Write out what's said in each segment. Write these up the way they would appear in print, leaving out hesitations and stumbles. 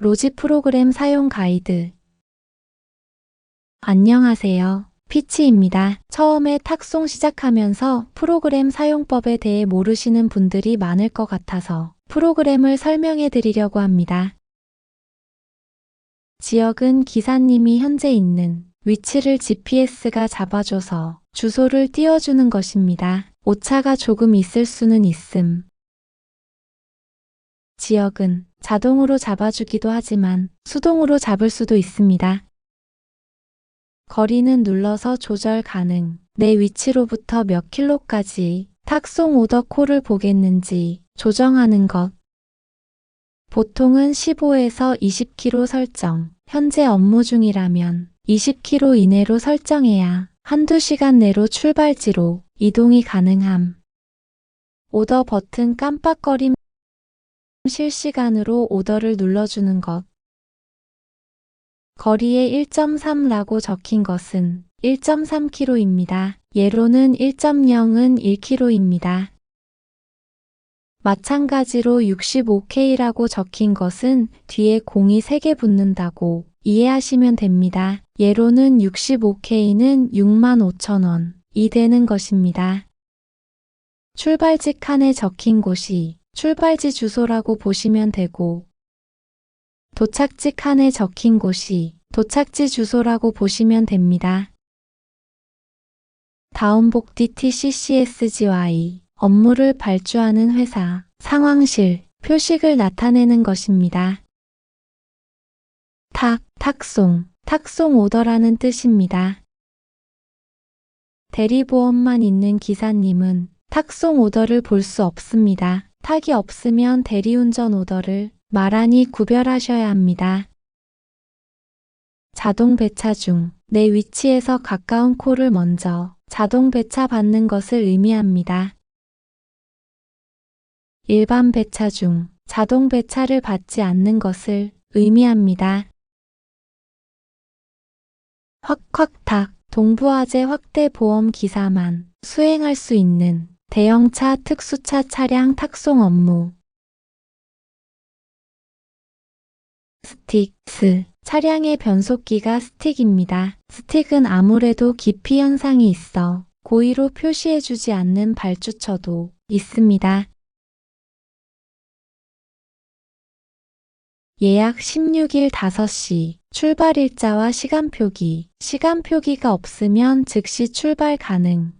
로지 프로그램 사용 가이드. 안녕하세요. 피치입니다. 처음에 탁송 시작하면서 프로그램 사용법에 대해 모르시는 분들이 많을 것 같아서 프로그램을 설명해 드리려고 합니다. 지역은 기사님이 현재 있는 위치를 GPS가 잡아줘서 주소를 띄워주는 것입니다. 오차가 조금 있을 수는 있음. 지역은 자동으로 잡아주기도 하지만 수동으로 잡을 수도 있습니다. 거리는 눌러서 조절 가능. 내 위치로부터 몇 킬로까지 탁송 오더 콜을 보겠는지 조정하는 것. 보통은 15에서 20km 설정. 현재 업무 중이라면 20km 이내로 설정해야 한두 시간 내로 출발지로 이동이 가능함. 오더 버튼 깜빡거림. 실시간으로 오더를 눌러주는 것. 거리에 1.3라고 적힌 것은 1.3km입니다. 예로는 1.0은 1km입니다. 마찬가지로 65K라고 적힌 것은 뒤에 공이 3개 붙는다고 이해하시면 됩니다. 예로는 65K는 65,000원이 되는 것입니다. 출발지 칸에 적힌 곳이 출발지 주소라고 보시면 되고, 도착지 칸에 적힌 곳이 도착지 주소라고 보시면 됩니다. 다운복디 TCCSGY 업무를 발주하는 회사, 상황실, 표식을 나타내는 것입니다. 탁송 오더라는 뜻입니다. 대리보험만 있는 기사님은 탁송 오더를 볼 수 없습니다. 탁이 없으면 대리운전 오더를 나란히 구별하셔야 합니다. 자동 배차 중, 내 위치에서 가까운 콜을 먼저 자동 배차 받는 것을 의미합니다. 일반 배차 중, 자동 배차를 받지 않는 것을 의미합니다. 확탁, 동부화재 확대 보험 기사만 수행할 수 있는 대형차 특수차 차량 탁송 업무. 스틱스, 차량의 변속기가 스틱입니다. 스틱은 아무래도 기피 현상이 있어 고의로 표시해주지 않는 발주처도 있습니다. 예약 16일 5시, 출발일자와 시간표기, 시간표기가 없으면 즉시 출발 가능.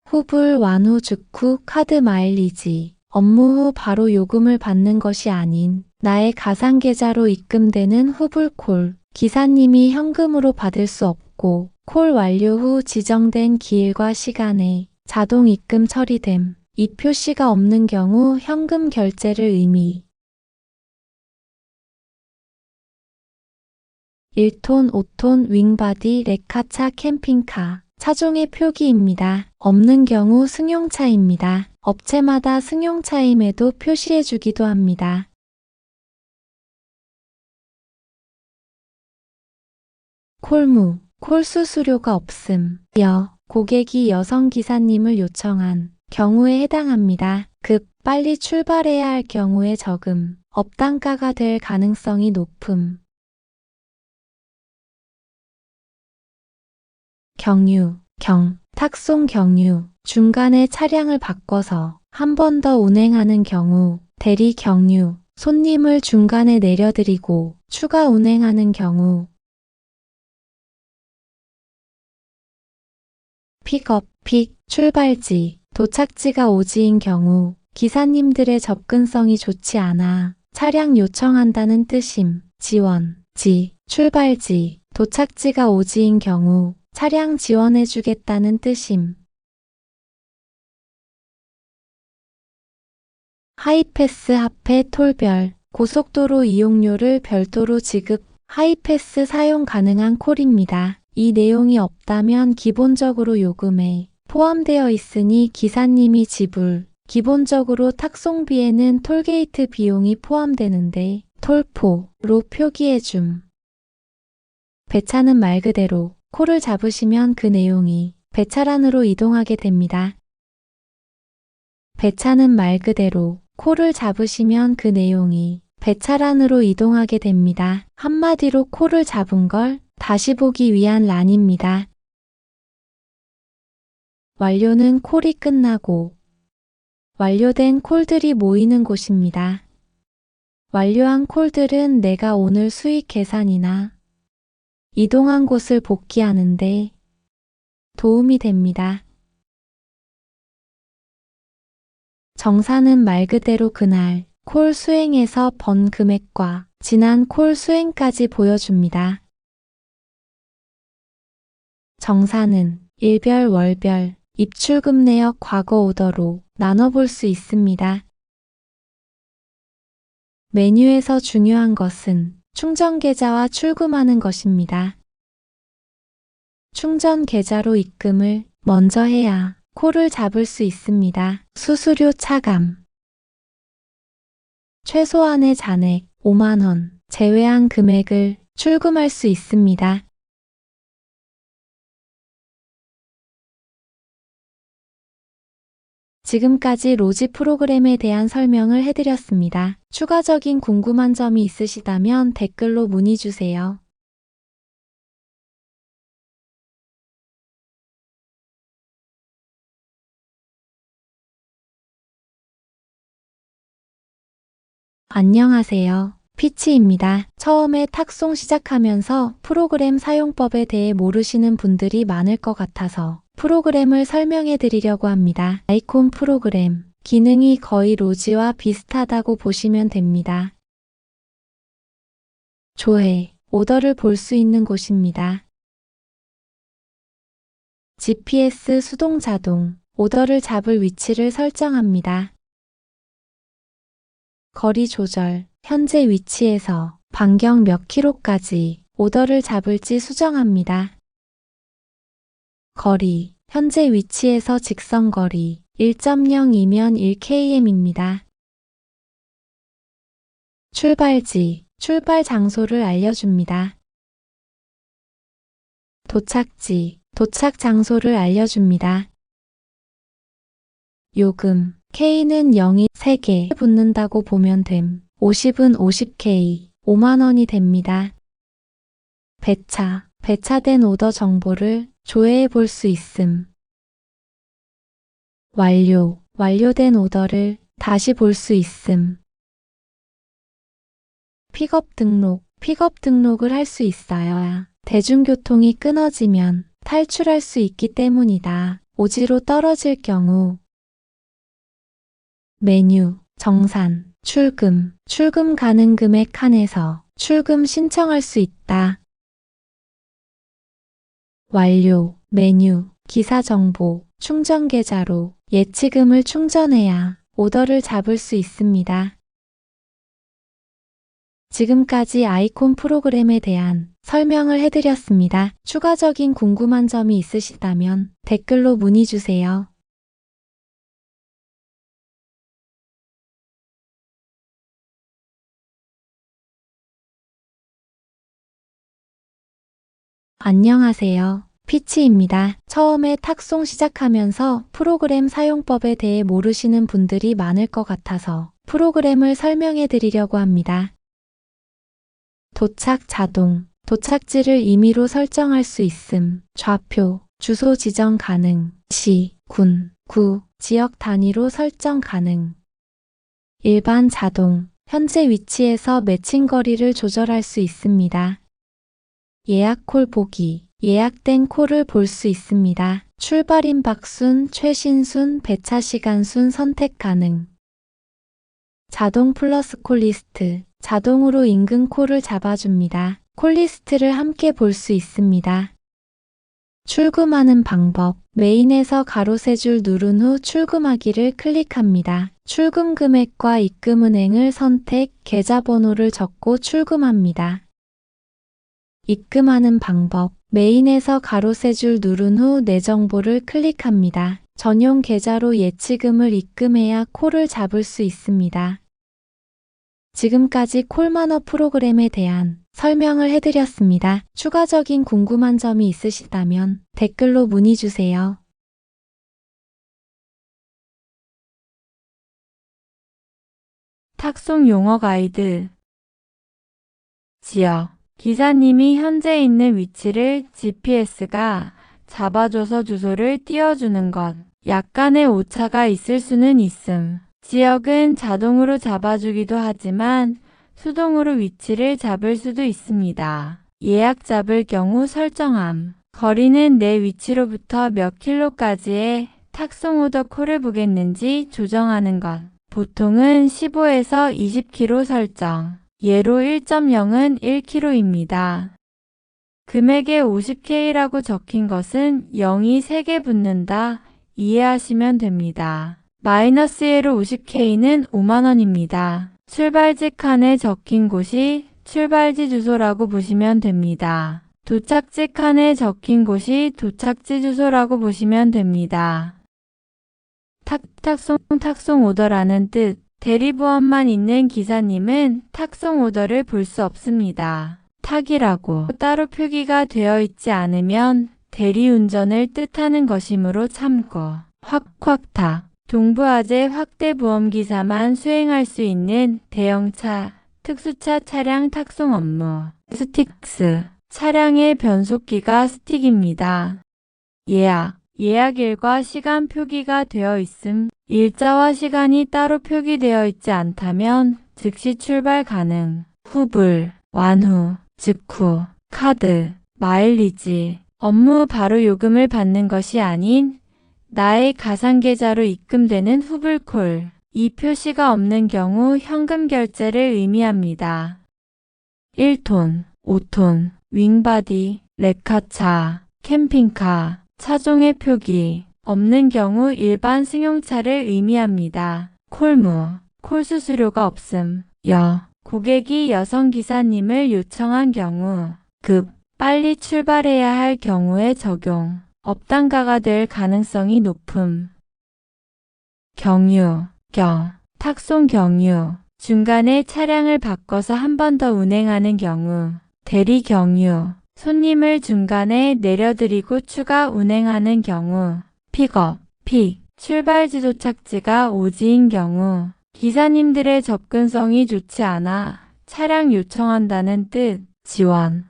후불 완후 직후 카드 마일리지, 업무 후 바로 요금을 받는 것이 아닌 나의 가상계좌로 입금되는 후불콜, 기사님이 현금으로 받을 수 없고 콜 완료 후 지정된 기일과 시간에 자동 입금 처리됨. 이 표시가 없는 경우 현금 결제를 의미. 1톤, 5톤, 윙바디, 레카차, 캠핑카, 차종의 표기입니다. 없는 경우 승용차입니다. 업체마다 승용차임에도 표시해주기도 합니다. 콜무, 콜 수수료가 없음. 고객이 여성 기사님을 요청한 경우에 해당합니다. 빨리 출발해야 할 경우에 저금, 업단가가 될 가능성이 높음. 탁송 경유, 중간에 차량을 바꿔서 한 번 더 운행하는 경우, 대리 경유, 손님을 중간에 내려드리고 추가 운행하는 경우. 출발지, 도착지가 오지인 경우, 기사님들의 접근성이 좋지 않아 차량 요청한다는 뜻임. 출발지, 도착지가 오지인 경우, 차량 지원해주겠다는 뜻임. 하이패스 합해 톨별, 고속도로 이용료를 별도로 지급, 하이패스 사용 가능한 콜입니다. 이 내용이 없다면 기본적으로 요금에 포함되어 있으니 기사님이 지불, 기본적으로 탁송비에는 톨게이트 비용이 포함되는데 톨포로 표기해줌. 배차는 말 그대로 콜을 잡으시면 그 내용이 배차란으로 이동하게 됩니다. 배차는 말 그대로 콜을 잡으시면 그 내용이 배차란으로 이동하게 됩니다. 한마디로 콜을 잡은 걸 다시 보기 위한 란입니다. 완료는 콜이 끝나고 완료된 콜들이 모이는 곳입니다. 완료한 콜들은 내가 오늘 수익 계산이나 이동한 곳을 복귀하는데 도움이 됩니다. 정산은 말 그대로 그날 콜 수행에서 번 금액과 지난 콜 수행까지 보여줍니다. 정산은 일별, 월별, 입출금 내역 과거 오더로 나눠볼 수 있습니다. 메뉴에서 중요한 것은 충전 계좌와 출금하는 것입니다. 충전 계좌로 입금을 먼저 해야 콜을 잡을 수 있습니다. 수수료 차감 최소한의 잔액 5만원 제외한 금액을 출금할 수 있습니다. 지금까지 로지 프로그램에 대한 설명을 해드렸습니다. 추가적인 궁금한 점이 있으시다면 댓글로 문의 주세요. 안녕하세요. 피치입니다. 처음에 탁송 시작하면서 프로그램 사용법에 대해 모르시는 분들이 많을 것 같아서 프로그램을 설명해 드리려고 합니다. 아이콘 프로그램 기능이 거의 로지와 비슷하다고 보시면 됩니다. 조회, 오더를 볼 수 있는 곳입니다. GPS 수동 자동, 오더를 잡을 위치를 설정합니다. 거리 조절, 현재 위치에서 반경 몇 킬로까지 오더를 잡을지 수정합니다. 거리, 현재 위치에서 직선거리 1.02면 1km입니다. 출발지, 출발 장소를 알려줍니다. 도착지, 도착 장소를 알려줍니다. 요금, K는 0이 3개 붙는다고 보면 됨. 50은 50K, 5만원이 됩니다. 배차, 배차된 오더 정보를 조회해 볼 수 있음. 완료, 완료된 오더를 다시 볼 수 있음. 픽업 등록, 픽업 등록을 할 수 있어야 대중교통이 끊어지면 탈출할 수 있기 때문이다. 오지로 떨어질 경우 메뉴, 정산, 출금, 출금 가능 금액 칸에서 출금 신청할 수 있다. 완료, 메뉴, 기사 정보, 충전 계좌로 예치금을 충전해야 오더를 잡을 수 있습니다. 지금까지 아이콘 프로그램에 대한 설명을 해드렸습니다. 추가적인 궁금한 점이 있으시다면 댓글로 문의 주세요. 안녕하세요. 피치입니다. 처음에 탁송 시작하면서 프로그램 사용법에 대해 모르시는 분들이 많을 것 같아서 프로그램을 설명해 드리려고 합니다. 도착 자동, 도착지를 임의로 설정할 수 있음. 좌표, 주소 지정 가능. 시, 군, 구, 지역 단위로 설정 가능. 일반 자동, 현재 위치에서 매칭 거리를 조절할 수 있습니다. 예약 콜 보기, 예약된 콜을 볼 수 있습니다. 출발인 박순, 최신순, 배차 시간순 선택 가능. 자동 플러스 콜리스트, 자동으로 인근 콜을 잡아줍니다. 콜리스트를 함께 볼 수 있습니다. 출금하는 방법, 메인에서 가로 세 줄 누른 후 출금하기를 클릭합니다. 출금 금액과 입금 은행을 선택, 계좌번호를 적고 출금합니다. 입금하는 방법, 메인에서 가로 세 줄 누른 후 내 정보를 클릭합니다. 전용 계좌로 예치금을 입금해야 콜을 잡을 수 있습니다. 지금까지 콜마너 프로그램에 대한 설명을 해드렸습니다. 추가적인 궁금한 점이 있으시다면 댓글로 문의 주세요. 탁송 용어 가이드. 지역. 기사님이 현재 있는 위치를 GPS가 잡아줘서 주소를 띄워주는 것. 약간의 오차가 있을 수는 있음. 지역은 자동으로 잡아주기도 하지만 수동으로 위치를 잡을 수도 있습니다. 예약 잡을 경우 설정함. 거리는 내 위치로부터 몇 킬로까지의 탁송 오더 콜을 보겠는지 조정하는 것. 보통은 15에서 20km 설정. 예로 1.0은 1km입니다. 금액에 50K라고 적힌 것은 0이 3개 붙는다 이해하시면 됩니다. 마이너스 예로 50K는 5만원입니다. 출발지 칸에 적힌 곳이 출발지 주소라고 보시면 됩니다. 도착지 칸에 적힌 곳이 도착지 주소라고 보시면 됩니다. 탁송 오더라는 뜻. 대리보험만 있는 기사님은 탁송 오더를 볼 수 없습니다. 탁이라고 따로 표기가 되어 있지 않으면 대리운전을 뜻하는 것이므로 참고. 확탁. 동부화재 확대보험기사만 수행할 수 있는 대형차, 특수차 차량 탁송 업무. 스틱스. 차량의 변속기가 스틱입니다. 예약일과 시간 표기가 되어 있음. 일자와 시간이 따로 표기되어 있지 않다면 즉시 출발 가능. 후불, 완후, 직후, 카드, 마일리지. 업무 바로 요금을 받는 것이 아닌 나의 가상계좌로 입금되는 후불콜. 이 표시가 없는 경우 현금 결제를 의미합니다. 1톤, 5톤, 윙바디, 레카차, 캠핑카, 차종의 표기. 없는 경우 일반 승용차를 의미합니다. 콜무, 콜수수료가 없음. 고객이 여성 기사님을 요청한 경우. 빨리 출발해야 할 경우에 적용. 업단가가 될 가능성이 높음. 탁송 경유. 중간에 차량을 바꿔서 한 번 더 운행하는 경우. 대리 경유. 손님을 중간에 내려드리고 추가 운행하는 경우. 픽업, 출발지 도착지가 오지인 경우. 기사님들의 접근성이 좋지 않아 차량 요청한다는 뜻. 지원,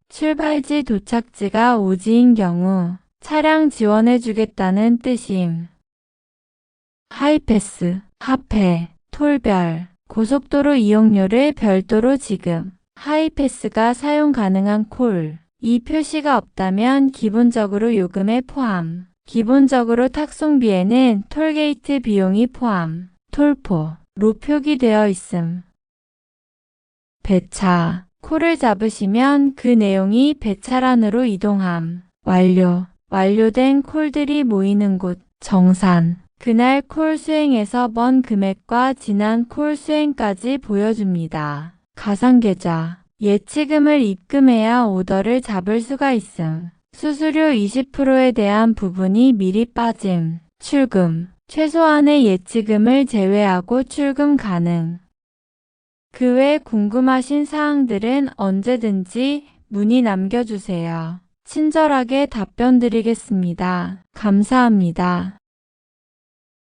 출발지 도착지가 오지인 경우 차량 지원해주겠다는 뜻임. 하이패스, 합해, 톨별, 고속도로 이용료를 별도로 지급. 하이패스가 사용 가능한 콜. 이 표시가 없다면 기본적으로 요금에 포함. 기본적으로 탁송비에는 톨게이트 비용이 포함. 톨포로 표기되어 있음. 배차. 콜을 잡으시면 그 내용이 배차란으로 이동함. 완료된 콜들이 모이는 곳. 정산. 그날 콜 수행에서 번 금액과 지난 콜 수행까지 보여줍니다. 가상계좌. 예치금을 입금해야 오더를 잡을 수가 있음. 수수료 20%에 대한 부분이 미리 빠짐. 출금. 최소한의 예치금을 제외하고 출금 가능. 그 외 궁금하신 사항들은 언제든지 문의 남겨주세요. 친절하게 답변 드리겠습니다. 감사합니다.